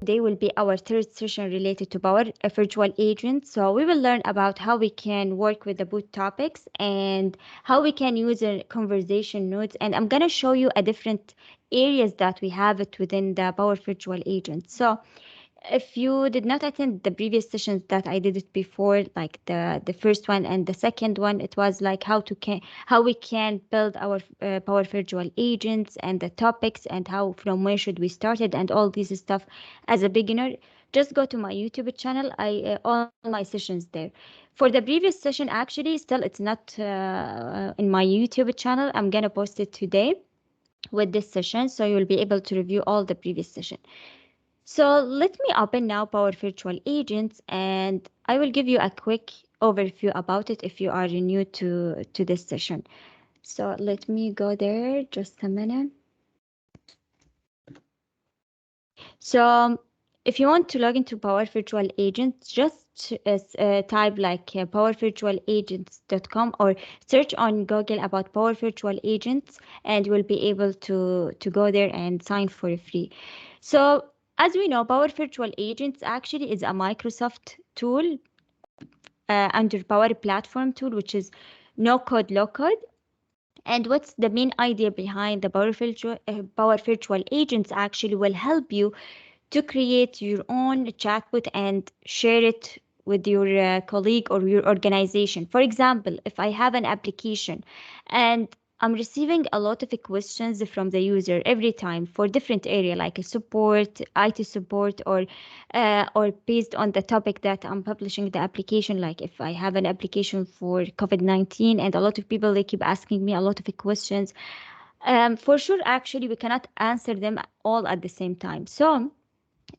today will be our third session related to Power Virtual Agent. So we will learn about how we can work with the boot topics and how we can use a conversation notes. And I'm gonna show you a different areas that we have it within the Power Virtual Agent. So if you did not attend the previous sessions that I did it before, like the first one and the second one, it was like how we can build our Power Virtual Agents and the topics and how from where should we start it and all this stuff as a beginner. Just go to my YouTube channel. I all my sessions there. For the previous session, actually, still it's not in my YouTube channel. I'm gonna post it today with this session, so you'll be able to review all the previous session. So let me open now Power Virtual Agents and I will give you a quick overview about it if you are new to this session. So let me go there just a minute. So if you want to log into Power Virtual Agents, just type like powervirtualagents.com or search on Google about Power Virtual Agents and you will be able to go there and sign for free. So as we know, Power Virtual Agents actually is a Microsoft tool under Power Platform tool, which is no code, low code. And what's the main idea behind the Power Virtual Agents actually will help you to create your own chatbot and share it with your colleague or your organization. For example, if I have an application and I'm receiving a lot of questions from the user every time for different area like a support, IT support, or based on the topic that I'm publishing the application. Like if I have an application for COVID-19 and a lot of people they keep asking me a lot of questions, for sure, actually we cannot answer them all at the same time. So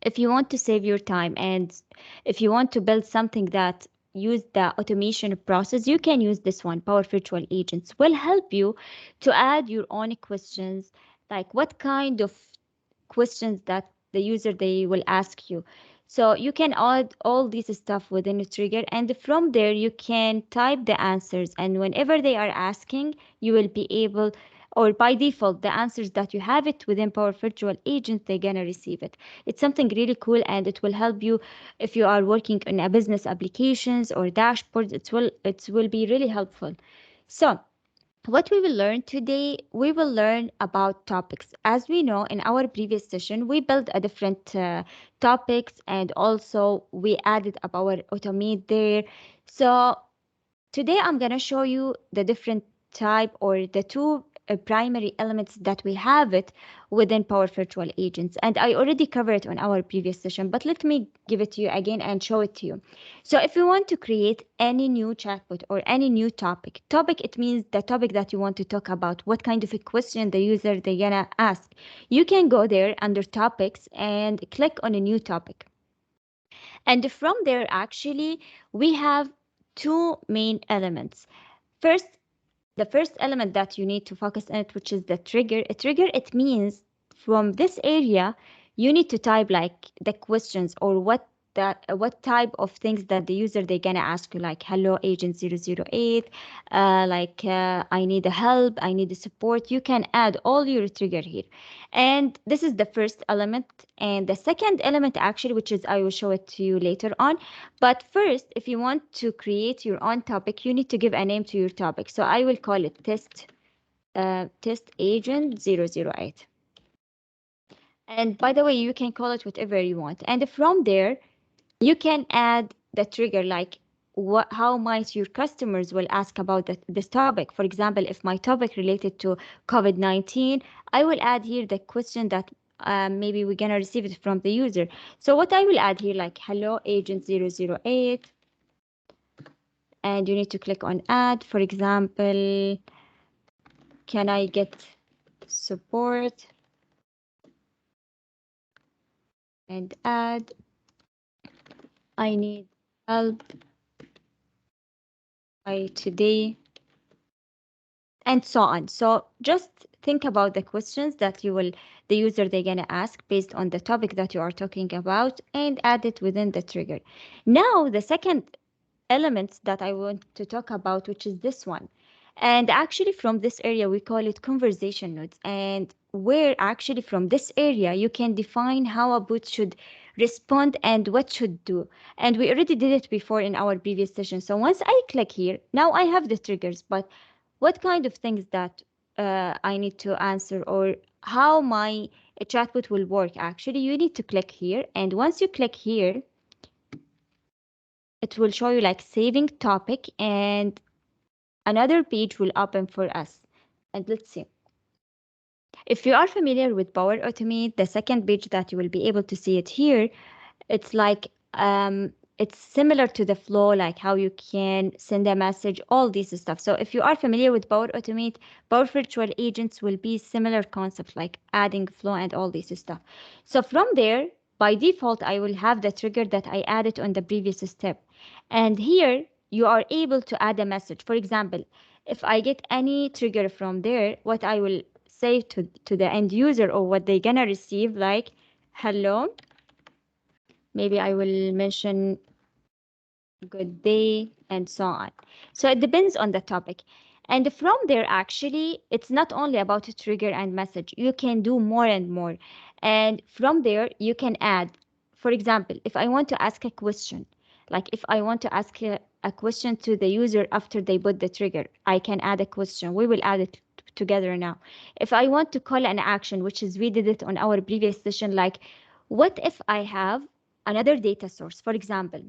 if you want to save your time and if you want to build something that use the automation process, you can use this one. Power Virtual Agents will help you to add your own questions, like what kind of questions that the user they will ask you. So you can add all this stuff within a trigger and from there you can type the answers, and whenever they are asking you will be able, or by default the answers that you have it within Power Virtual Agent they're gonna receive it. It's something really cool and it will help you if you are working on a business applications or dashboards. It will be really helpful. So what we will learn today, we will learn about topics. As we know, in our previous session, we built a different topics and also we added a Power Automate there. So today I'm going to show you the different type or the two primary elements that we have it within Power Virtual Agents. And I already covered it on our previous session, but let me give it to you again and show it to you. So if you want to create any new chatbot or any new topic, it means the topic that you want to talk about, what kind of a question the user they're gonna ask. You can go there under topics and click on a new topic. And from there, actually, we have two main elements. First, the first element that you need to focus on it, which is the trigger. A trigger, it means from this area, you need to type like the questions or what type of things that the user they're gonna ask you, like hello agent 008, I need a help, I need a support. You can add all your trigger here. And this is the first element. And the second element actually, which is I will show it to you later on. But first, if you want to create your own topic, you need to give a name to your topic. So I will call it test agent 008. And by the way, you can call it whatever you want. And from there, you can add the trigger like how might your customers will ask about this topic. For example, if my topic related to COVID-19, I will add here the question that maybe we're gonna receive it from the user. So what I will add here, like hello agent 008, and you need to click on add. For example, can I get support? And add, I need help by today, and so on. So just think about the questions that the user they're gonna ask based on the topic that you are talking about and add it within the trigger. Now the second element that I want to talk about, which is this one. And actually from this area, we call it conversation nodes. And where actually from this area, you can define how a bot should respond, and what should do. And we already did it before in our previous session. So once I click here, now I have the triggers, but what kind of things that I need to answer, or how my chatbot will work, actually, you need to click here. And once you click here, it will show you like saving topic, and another page will open for us. And let's see. If you are familiar with Power Automate, the second page that you will be able to see it here, it's like it's similar to the flow, like how you can send a message, all this stuff. So if you are familiar with Power Automate, Power Virtual Agents will be similar concept, like adding flow and all this stuff. So from there, by default, I will have the trigger that I added on the previous step. And here you are able to add a message. For example, if I get any trigger from there, what I will say to the end user, or what they're gonna receive, like, hello, maybe I will mention good day and so on. So it depends on the topic. And from there, actually, it's not only about a trigger and message. You can do more and more. And from there, you can add, for example, if I want to ask a question, like if I want to ask a question to the user after they put the trigger, I can add a question. We will add it together now. If I want to call an action, which is we did it on our previous session, like what if I have another data source? For example,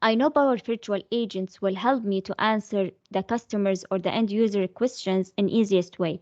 I know Power Virtual Agents will help me to answer the customers or the end user questions in easiest way.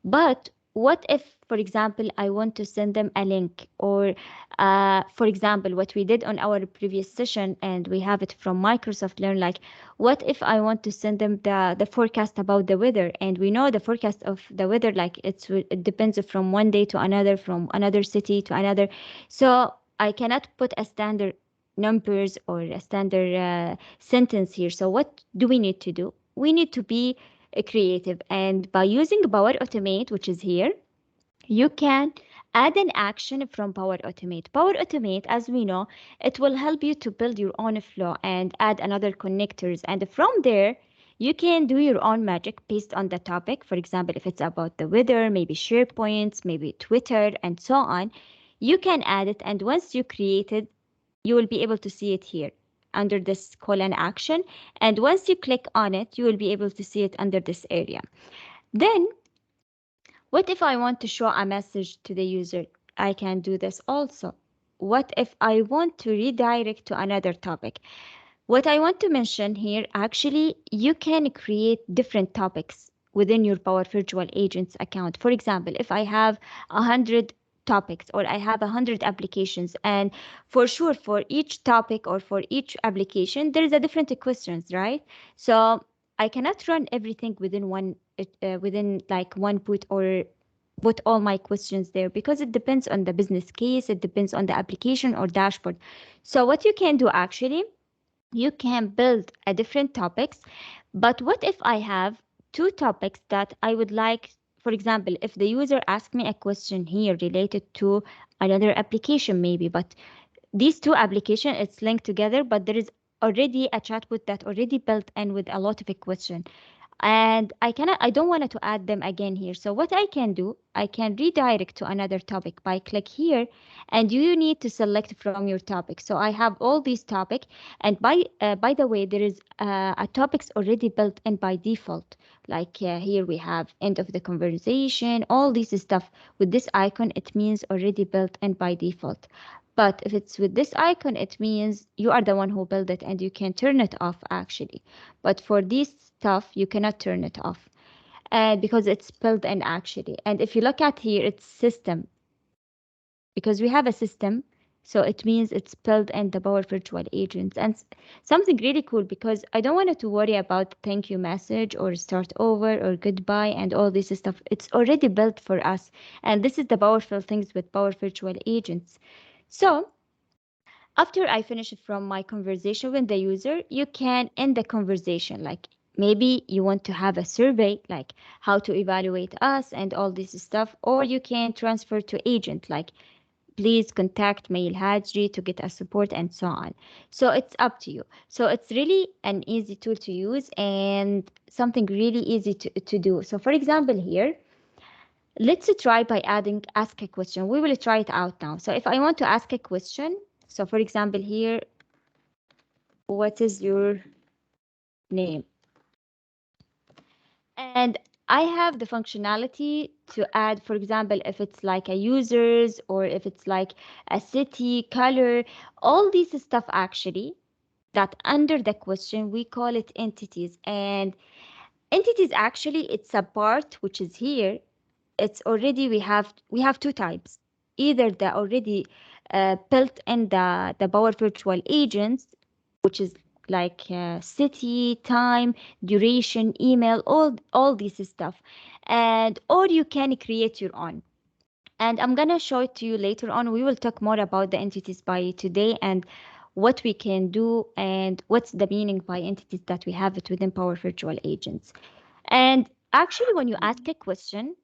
But what if, for example, I want to send them a link, or, for example, what we did on our previous session, and we have it from Microsoft Learn, like, what if I want to send them the forecast about the weather? And we know the forecast of the weather, like it depends from one day to another, from another city to another. So I cannot put a standard numbers or a standard sentence here. So what do we need to do? We need to be creative. And by using Power Automate, which is here, you can add an action from Power Automate. Power Automate, as we know, it will help you to build your own flow and add another connectors. And from there, you can do your own magic based on the topic. For example, if it's about the weather, maybe SharePoints, maybe Twitter, and so on, you can add it. And once you create it, you will be able to see it here under this call and action. And once you click on it, you will be able to see it under this area. Then, what if I want to show a message to the user? I can do this also. What if I want to redirect to another topic? What I want to mention here, actually, you can create different topics within your Power Virtual Agents account. For example, if I have 100 topics, or I have 100 applications, and for sure for each topic or for each application, there is a different questions, right? So I cannot run everything within within like one put, or put all my questions there, because it depends on the business case, it depends on the application or dashboard. So what you can do, actually, you can build a different topics. But what if I have two topics that I would like, for example, if the user asks me a question here related to another application, maybe, but these two applications, it's linked together, but there is already a chatbot that already built in with a lot of a question, and I don't want to add them again here. So what I can do, I can redirect to another topic by click here, and you need to select from your topic. So I have all these topic, and by the way, there is a topics already built in by default. Like here we have end of the conversation, all this stuff with this icon, it means already built in by default. But if it's with this icon, it means you are the one who built it, and you can turn it off, actually. But for this stuff, you cannot turn it off because it's built in, actually. And if you look at here, it's system, because we have a system. So it means it's built in the Power Virtual Agents. And something really cool, because I don't want you to worry about thank you message or start over or goodbye and all this stuff. It's already built for us. And this is the powerful things with Power Virtual Agents. So after I finish from my conversation with the user, you can end the conversation. Like maybe you want to have a survey, like how to evaluate us and all this stuff, or you can transfer to agent, like please contact Mail Hajri to get a support and so on. So it's up to you. So it's really an easy tool to use and something really easy to do. So for example here, Let's try by adding ask a question. We will try it out now. So if I want to ask a question, so for example here, what is your name? And I have the functionality to add, for example, if it's like a users or if it's like a city, color, all these stuff actually that under the question we call it entities. And entities actually it's a part which is here. It's already we have two types. Either the already built in the Power Virtual Agents, which is like city, time, duration, email, all this stuff, and or you can create your own. And I'm gonna show it to you later on. We will talk more about the entities by today and what we can do and what's the meaning by entities that we have it within Power Virtual Agents. And actually, when you ask a question,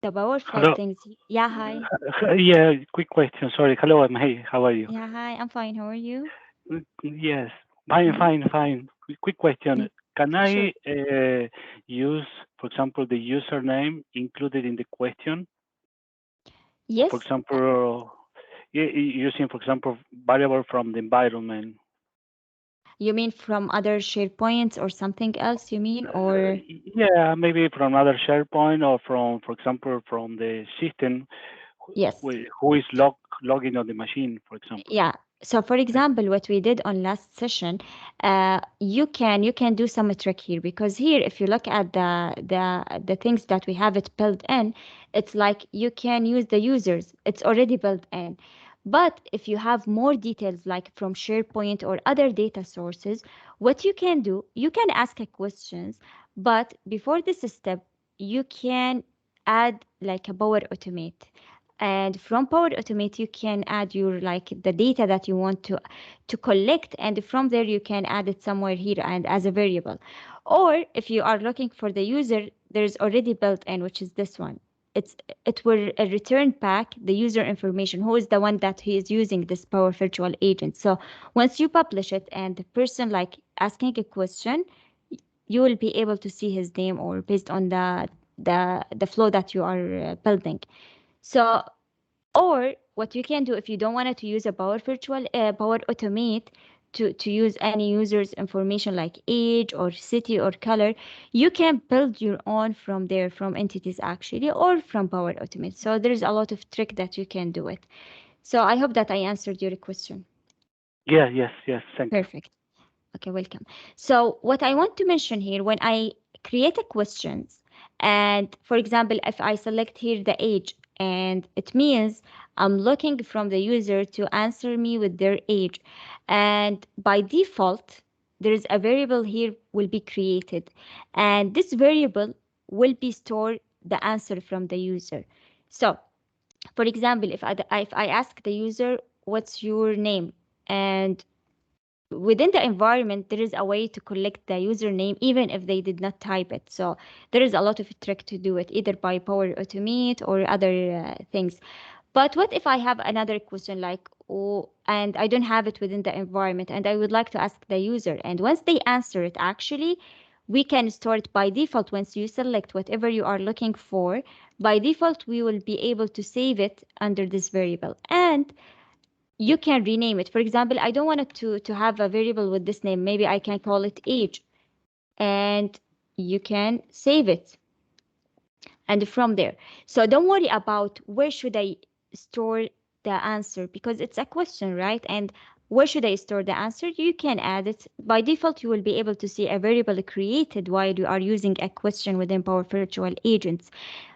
the powerful Hello. things. Yeah, hi. Yeah, quick question. Sorry. Hello, May. How are you? Yeah, hi. I'm fine. How are you? Yes. Fine, Mm-hmm. fine, fine. Quick question. Can Sure. I use, for example, the username included in the question? For Yes. example, using, for example, variable from the environment. You mean from other SharePoints or something else, you mean? Or Yeah, maybe from another SharePoint or from, for example, from the system yes. who is logging on the machine, for example. Yeah. So for example, what we did on last session, you can do some trick here because here, if you look at the things that we have it built in, it's like you can use the users. It's already built in. But if you have more details like from SharePoint or other data sources, what you can do, you can ask a questions, but before this step, you can add like a Power Automate. And from Power Automate, you can add your like the data that you want to collect, and from there you can add it somewhere here and as a variable. Or if you are looking for the user, there's already built in, which is this one. It will return back the user information, who is the one that he is using this Power Virtual Agent. So once you publish it and the person like asking a question, you will be able to see his name or based on the flow that you are building. So or what you can do if you don't want to use a Power Automate to use any user's information like age or city or color, you can build your own from there, from entities actually, or from Power Automate. So there's a lot of trick that you can do it. So I hope that I answered your question. Yeah, yes, yes. Thank you. Perfect. Okay, welcome. So what I want to mention here, when I create a questions, and for example, if I select here the age, and it means I'm looking from the user to answer me with their age. And by default, there is a variable here will be created. And this variable will be stored the answer from the user. So for example, if I ask the user, what's your name? And within the environment there is a way to collect the username even if they did not type it. So there is a lot of trick to do it either by Power Automate or other things. But what if I have another question like, oh, and I don't have it within the environment and I would like to ask the user, and once they answer it actually, we can store it by default. Once you select whatever you are looking for, by default we will be able to save it under this variable, and you can rename it. For example, I don't want it to have a variable with this name. Maybe I can call it age, and you can save it. And from there, so don't worry about where should I store the answer, because it's a question, right? And where should I store the answer? You can add it. By default, you will be able to see a variable created while you are using a question within Power Virtual Agents.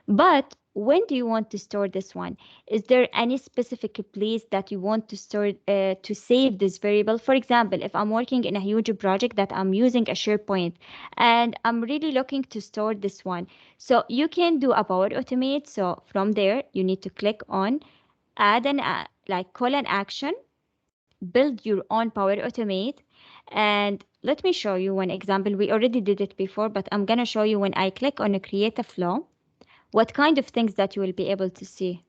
But when do you want to store this one? Is there any specific place that you want to store to save this variable? For example, if I'm working in a huge project that I'm using a SharePoint and I'm really looking to store this one, so you can do a Power Automate. So from there, you need to click on add an like call an action, build your own Power Automate. And let me show you one example. We already did it before, but I'm gonna show you when I click on a create a flow what kind of things that you will be able to see.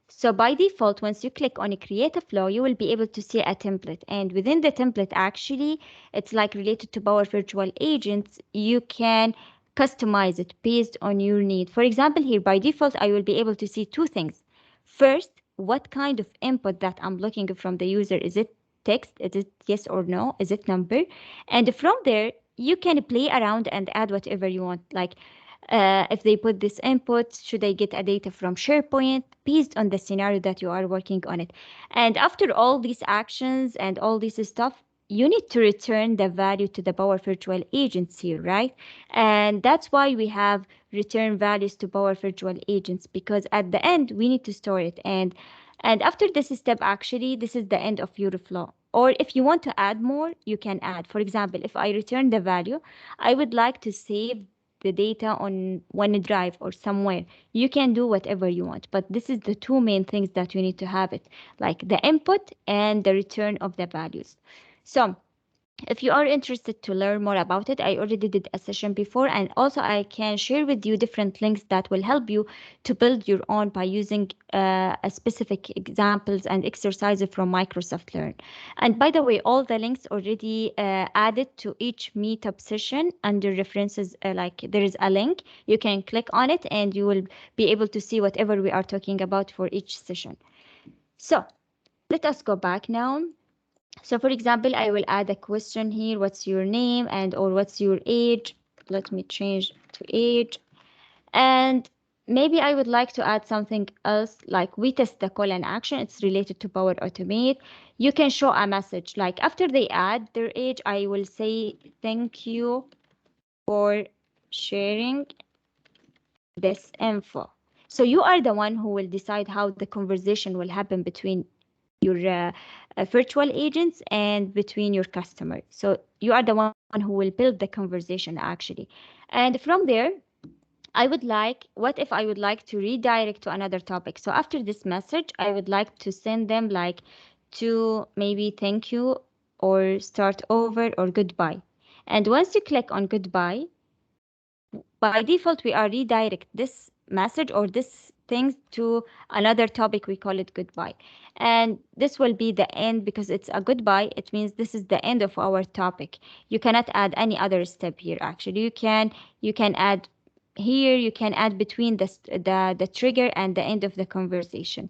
So by default, once you click on a create a flow, you will be able to see a template. And within the template, actually, it's like related to Power Virtual Agents. You can customize it based on your need. For example, here by default, I will be able to see two things. First, what kind of input that I'm looking from the user. Is it text? Is it yes or no? Is it number? And from there, you can play around and add whatever you want. Like if they put this input, should I get a data from SharePoint based on the scenario that you are working on it? And after all these actions and all this stuff, you need to return the value to the Power Virtual Agents here, right? And that's why we have return values to Power Virtual Agents, because at the end we need to store it. And after this step, actually, this is the end of your flow. Or if you want to add more, you can add. For example, if I return the value, I would like to save the data on OneDrive or somewhere. You can do whatever you want, but this is the two main things that you need to have it, like the input and the return of the values. So if you are interested to learn more about it, I already did a session before, and also I can share with you different links that will help you to build your own by using a specific examples and exercises from Microsoft Learn. And by the way, all the links already added to each meetup session under references, like there is a link. You can click on it and you will be able to see whatever we are talking about for each session. So let us go back now. So for example, I will add a question here. What's your name and or what's your age? Let me change to age. And maybe I would like to add something else, like we test the call and action. It's related to Power Automate. You can show a message like after they add their age, I will say thank you for sharing this info. So you are the one who will decide how the conversation will happen between your virtual agents and between your customer. So you are the one who will build the conversation actually. And from there, I would like, what if I would like to redirect to another topic? So after this message, I would like to send them like to maybe thank you or start over or goodbye. And once you click on goodbye, by default, we are redirect this message or this thing to another topic. We call it goodbye. And this will be the end because it's a goodbye. It means this is the end of our topic. You cannot add any other step here. Actually, you can add here, you can add between the trigger and the end of the conversation.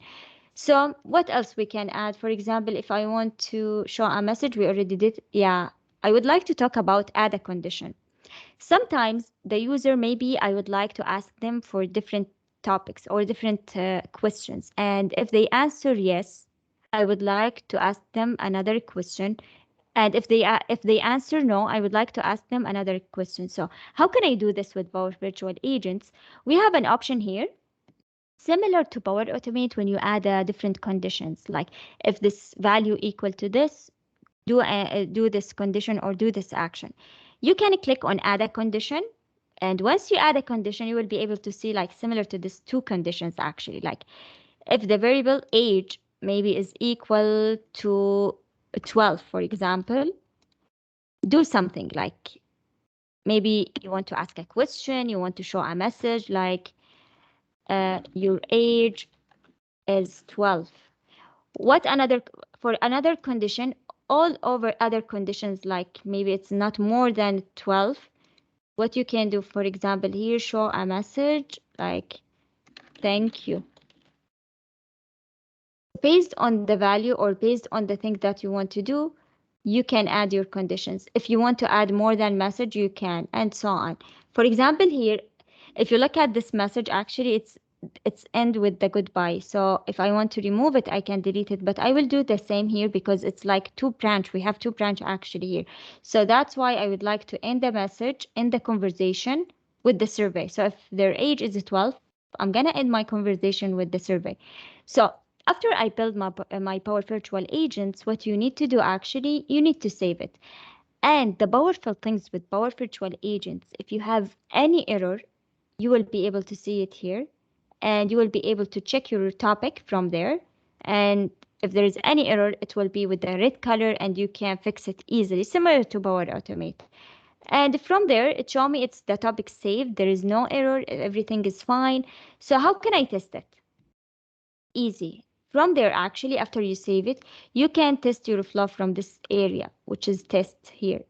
So what else we can add? For example, if I want to show a message, we already did. Yeah, I would like to talk about add a condition. Sometimes the user, maybe I would like to ask them for different topics or different questions. And if they answer yes, I would like to ask them another question. And if they answer no, I would like to ask them another question. So how can I do this with Power Virtual Agents? We have an option here similar to Power Automate when you add different conditions, like if this value equal to this, do this condition or do this action. You can click on add a condition, and once you add a condition, you will be able to see like similar to these two conditions actually. Like if the variable age maybe is equal to 12, for example, do something like maybe you want to ask a question, you want to show a message like your age is 12. What another for another condition, all over other conditions, like maybe it's not more than 12, what you can do, for example, here, show a message like thank you. Based on the value or based on the thing that you want to do, you can add your conditions. If you want to add more than message, you can, and so on. For example, here, if you look at this message, actually it's end with the goodbye. So if I want to remove it, I can delete it, but I will do the same here because it's like two branch. We have two branch actually here. So that's why I would like to end the message in the conversation with the survey. So if their age is 12, I'm gonna end my conversation with the survey. So after I build my Power Virtual Agents, what you need to do actually, you need to save it. And the powerful things with Power Virtual Agents, if you have any error, you will be able to see it here, and you will be able to check your topic from there. And if there is any error, it will be with the red color and you can fix it easily, similar to Power Automate. And from there, it show me it's the topic saved. There is no error. Everything is fine. So how can I test it? Easy. From there, actually, after you save it, you can test your flow from this area, which is test here.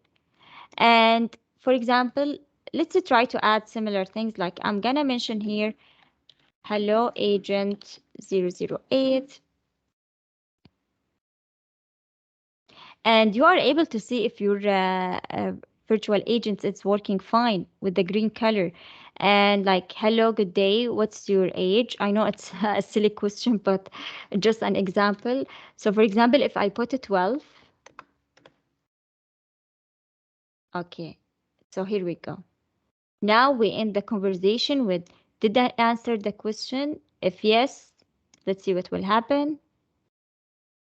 And for example, let's try to add similar things. Like I'm gonna mention here, hello agent 008, and you are able to see if your virtual agent is working fine with the green color. And like, hello, good day, what's your age? I know it's a silly question, but just an example. So for example, if I put it 12, okay, so here we go. Now we end the conversation with, did I answer the question? If yes, let's see what will happen.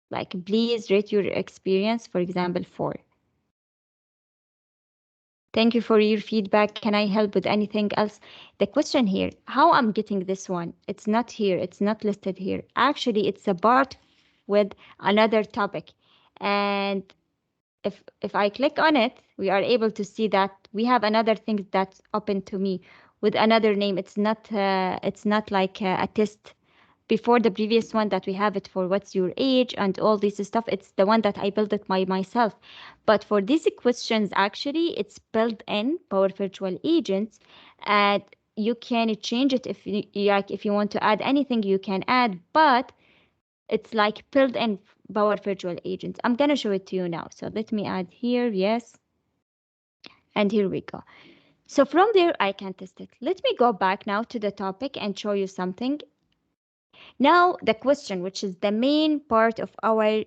Like, please rate your experience, for example, 4. Thank you for your feedback. Can I help with anything else? The question here, how I'm getting this one? It's not here. It's not listed here. Actually, it's a part with another topic. And if I click on it, we are able to see that we have another thing that's open to me with another name. It's not like a test before the previous one that we have it for what's your age and all this stuff. It's the one that I built it by myself. But for these questions, actually, it's built in Power Virtual Agents, and you can change it if like if you want to add anything, you can add, but it's like built in Power Virtual Agents. I'm gonna show it to you now. So let me add here, yes, and here we go. So from there, I can test it. Let me go back now to the topic and show you something. Now, the question, which is the main part of our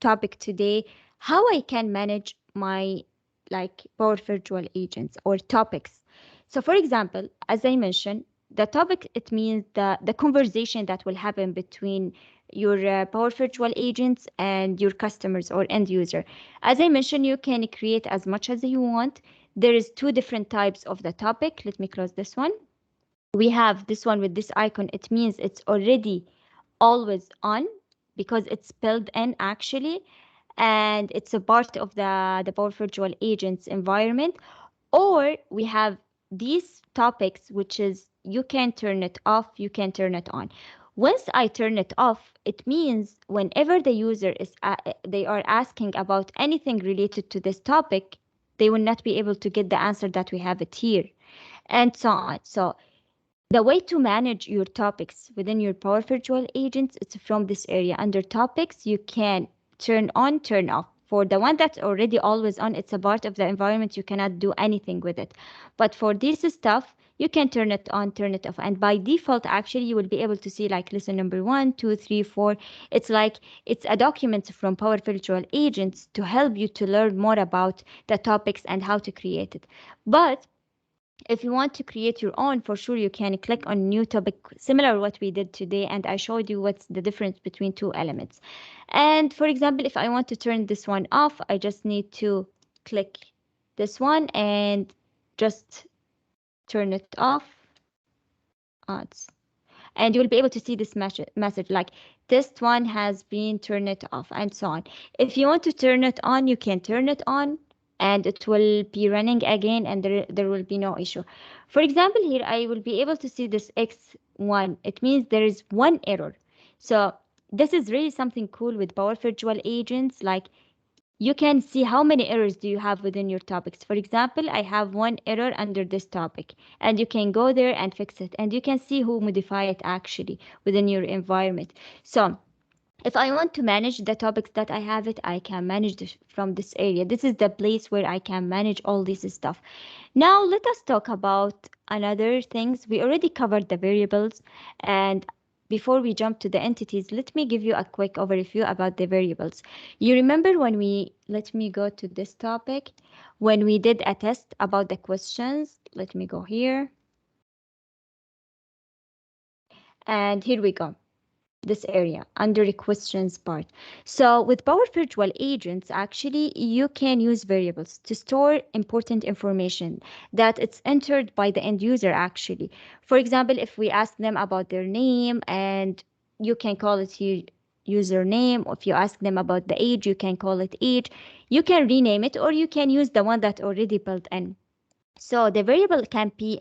topic today, how I can manage my like Power Virtual Agents or topics. So, for example, as I mentioned, the topic, it means the conversation that will happen between your Power Virtual Agents and your customers or end user. As I mentioned, you can create as much as you want. There is two different types of the topic. Let me close this one. We have this one with this icon. It means it's already always on because it's built in actually, and it's a part of the Power Virtual Agents environment. Or we have these topics, which is you can turn it off, you can turn it on. Once I turn it off, it means whenever the user is they are asking about anything related to this topic, they will not be able to get the answer that we have it here, and so on. So the way to manage your topics within your Power Virtual Agents is from this area. Under topics, you can turn on, turn off. For the one that's already always on, it's a part of the environment. You cannot do anything with it. But for this stuff, you can turn it on, turn it off. And by default, actually, you will be able to see like lesson number 1, 2, 3, 4. It's like it's a document from Power Virtual Agents to help you to learn more about the topics and how to create it. But if you want to create your own, for sure you can click on new topic, similar to what we did today, and I showed you what's the difference between two elements. And for example, if I want to turn this one off, I just need to click this one and just turn it off. Odds. And you will be able to see this message like this one has been turned it off and so on. If you want to turn it on, you can turn it on and it will be running again, and there will be no issue. For example, here I will be able to see this X1. It means there is one error. So this is really something cool with Power Virtual Agents. Like you can see how many errors do you have within your topics. For example, I have one error under this topic, and you can go there and fix it, and you can see who modify it actually within your environment. So if I want to manage the topics that I have it, I can manage this from this area. This is the place where I can manage all this stuff. Now let us talk about another things. We already covered the variables, and before we jump to the entities, let me give you a quick overview about the variables. You remember when let me go to this topic, when we did a test about the questions. Let me go here. And here we go, this area under the questions part. So with Power Virtual Agents, actually, you can use variables to store important information that it's entered by the end user actually. For example, if we ask them about their name, and you can call it here username, or if you ask them about the age, you can call it age. You can rename it, or you can use the one that already built in. So the variable can be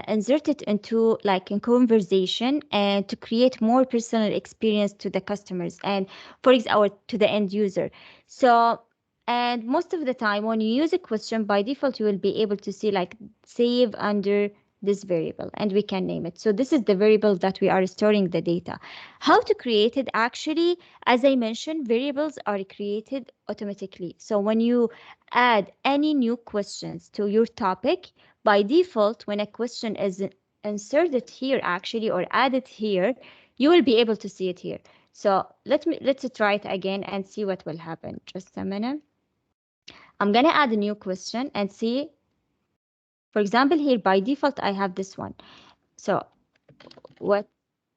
inserted into like in conversation and to create more personal experience to the customers and for example to the end user. So And most of the time, when you use a question, by default, you will be able to see like save under this variable and we can name it. So this is the variable that we are storing the data. How to create it? Actually, as I mentioned, variables are created automatically. So when you add any new questions to your topic, by default, when a question is inserted here actually or added here, you will be able to see it here. So let's try it again and see what will happen. Just a minute. I'm gonna add a new question and see, for example, here by default, I have this one. So what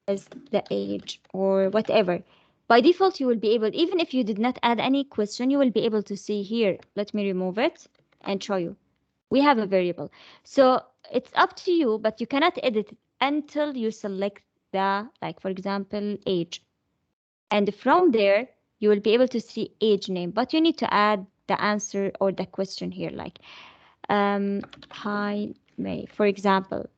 is the age or whatever? By default, you will be able, even if you did not add any question, you will be able to see here. Let me remove it and show you. We have a variable. So it's up to you, but you cannot edit it until you select the, like, for example, age. And from there, you will be able to see age name, but you need to add the answer or the question here, like hi May, for example.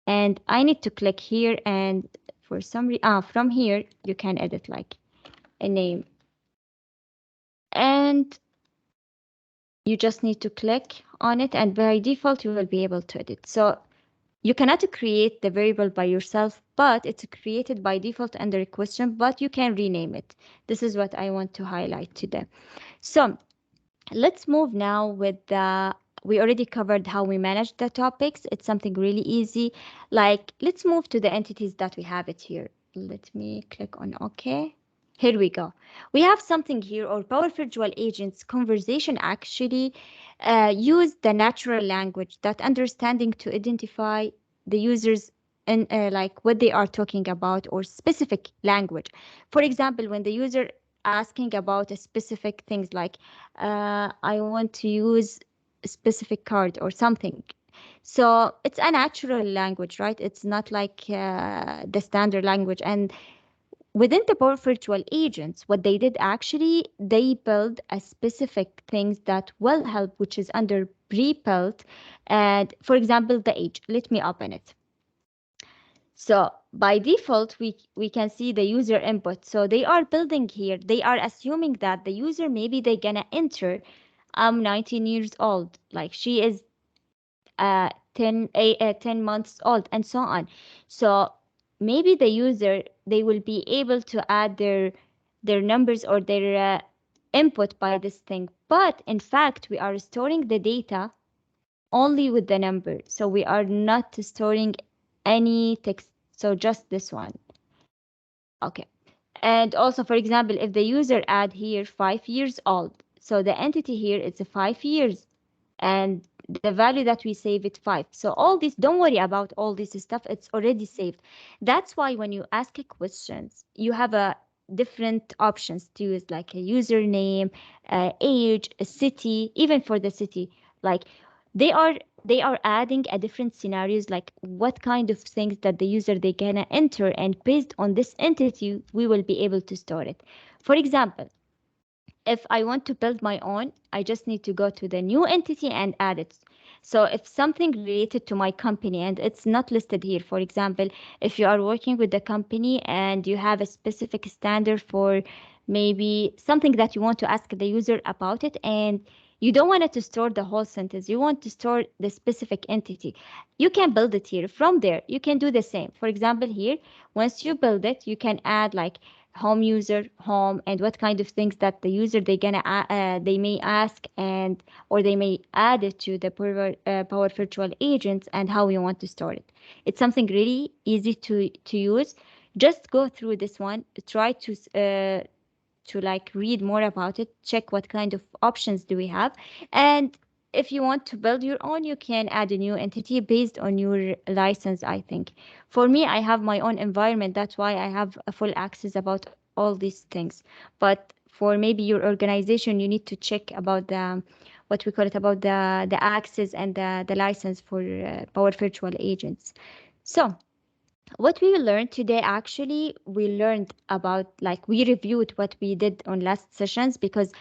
And I need to click here and for some reason, from here, you can edit like a name. And you just need to click on it and by default, you will be able to edit. So you cannot create the variable by yourself, but it's created by default under a question, but you can rename it. This is what I want to highlight today. So let's move now with the, we already covered how we manage the topics. It's something really easy. Like, let's move to the entities that we have it here. Let me click on OK. Here we go. We have something here, or Power Virtual Agents conversation actually use the natural language, that understanding to identify the users and like what they are talking about or specific language. For example, when the user asking about a specific things like I want to use a specific card or something. So it's a natural language, right? It's not like the standard language. And within the Power Virtual Agents, what they did actually, they build a specific things that will help, which is under pre-built. And for example, the age. Let me open it. So by default, we can see the user input. So they are building here. They are assuming that the user, maybe they're gonna enter, I'm 19 years old, like she is 10 months old, and so on. So maybe the user, they will be able to add their numbers or their input by this thing. But in fact, we are storing the data only with the number. So we are not storing any text. So just this one. Okay. And also, for example, if the user add here 5 years old, so the entity here is a 5 years, and the value that we save it 5. So all this, don't worry about all this stuff. It's already saved. That's why when you ask a questions, you have a different options to use, like a username, age, a city, even for the city. Like they are they are adding a different scenarios, like what kind of things that the user they gonna enter, and based on this entity, we will be able to store it. For example, if I want to build my own, I just need to go to the new entity and add it. So if something related to my company and it's not listed here, for example, if you are working with the company and you have a specific standard for maybe something that you want to ask the user about it, and you don't want it to store the whole sentence, you want to store the specific entity, you can build it here. From there, you can do the same. For example, here, once you build it, you can add like home user, home, and what kind of things that the user they gonna they may ask, and or they may add it to the Power Virtual Agents, and how you want to store it. It's something really easy to use. Just go through this one, try to like read more about it, check what kind of options do we have. And if you want to build your own, you can add a new entity based on your license, I think. For me, I have my own environment. That's why I have a full access about all these things. But for maybe your organization, you need to check about the, what we call it, about the access and the license for Power Virtual Agents. So what we learned today, actually, we learned about, like, we reviewed what we did on last sessions, because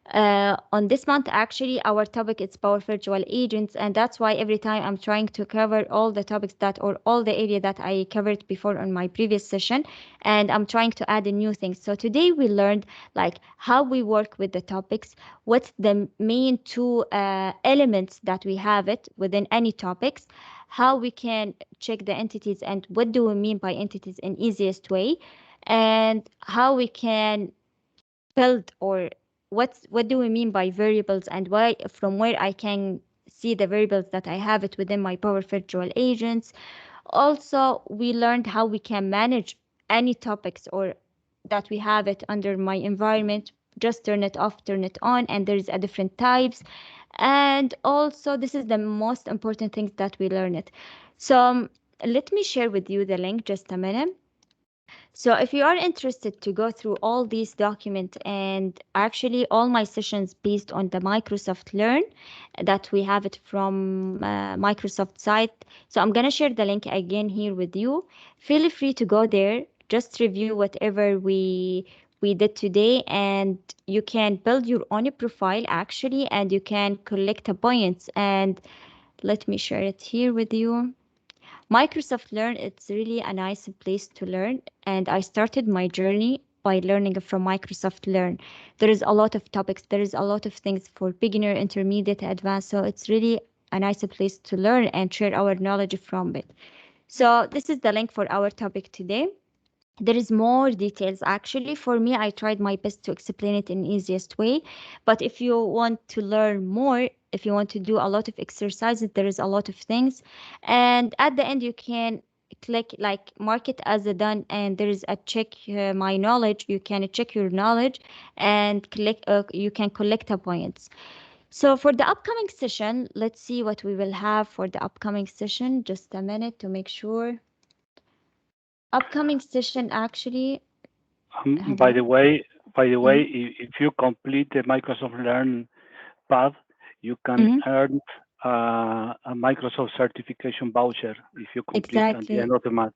On this month, actually, our topic is Power Virtual Agents, and that's why every time I'm trying to cover all the topics that or all the area that I covered before on my previous session, and I'm trying to add a new thing. So today we learned like how we work with the topics, what's the main two elements that we have it within any topics, how we can check the entities, and what do we mean by entities in easiest way, and how we can build or what do we mean by variables and why from where I can see the variables that I have it within my Power Virtual Agents. Also, we learned how we can manage any topics or that we have it under my environment. Just turn it off, turn it on, and there's a different types. And also, this is the most important thing that we learn it. So let me share with you the link just a minute. So if you are interested to go through all these documents and actually all my sessions based on the Microsoft Learn that we have it from Microsoft site. So I'm going to share the link again here with you. Feel free to go there. Just review whatever we did today and you can build your own profile actually and you can collect the points and let me share it here with you. Microsoft Learn, it's really a nice place to learn. And I started my journey by learning from Microsoft Learn. There is a lot of topics, there is a lot of things for beginner, intermediate, advanced. So it's really a nice place to learn and share our knowledge from it. So this is the link for our topic today. There is more details actually. For me, I tried my best to explain it in easiest way, but if you want to learn more, if you want to do a lot of exercises, there is a lot of things, and at the end you can click like mark it as a done, and there is a check my knowledge. You can check your knowledge and click you can collect the points. So for the upcoming session, let's see what we will have for the upcoming session. Just a minute to make sure. Upcoming session actually have By a the way, mhm, if you complete the Microsoft Learn path, you can mhm, earn a Microsoft certification voucher if you complete at the end exactly. of the month.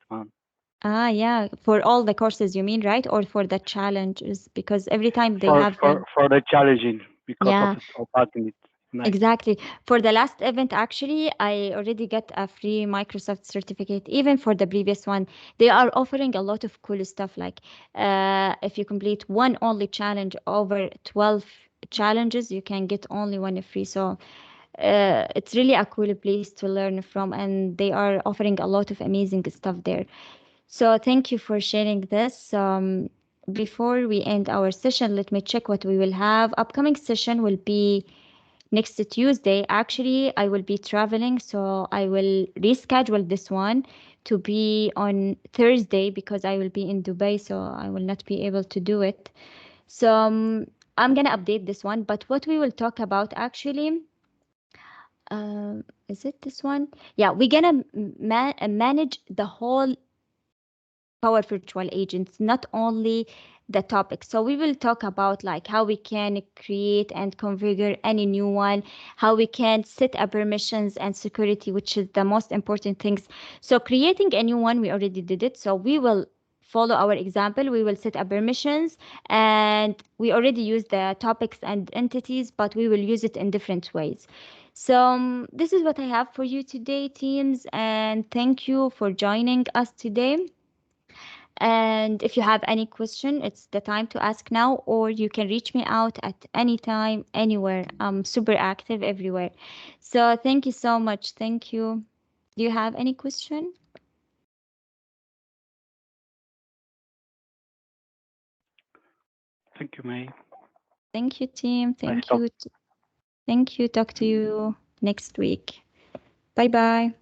Ah, yeah, for all the courses you mean, right? Or for the challenges, because every time they For have the, the challenging because yeah, of having it. Nice. exactly. For the last event, actually, I already got a free Microsoft certificate. Even for the previous one, they are offering a lot of cool stuff. Like, if you complete one only challenge over 12 challenges, you can get only one free. So, it's really a cool place to learn from, and they are offering a lot of amazing stuff there. So thank you for sharing this. Before we end our session, let me check what we will have. Upcoming session will be next Tuesday. Actually, I will be traveling, so I will reschedule this one to be on Thursday because I will be in Dubai, so I will not be able to do it. So I'm gonna update this one. But what we will talk about actually, is it this one? Yeah, we're gonna manage the whole Power Virtual Agents, not only the topic. So we will talk about like how we can create and configure any new one, how we can set up permissions and security, which is the most important things. So creating a new one, we already did it. So we will follow our example. We will set up permissions and we already use the topics and entities, but we will use it in different ways. So this is what I have for you today, teams, and thank you for joining us today. And if you have any question, it's the time to ask now, or you can reach me out at any time, anywhere. I'm super active everywhere. So thank you so much. Thank you. Do you have any question? Thank you, May. Thank you, team. Nice Thank talk. you. Thank you. Talk to you next week. Bye bye.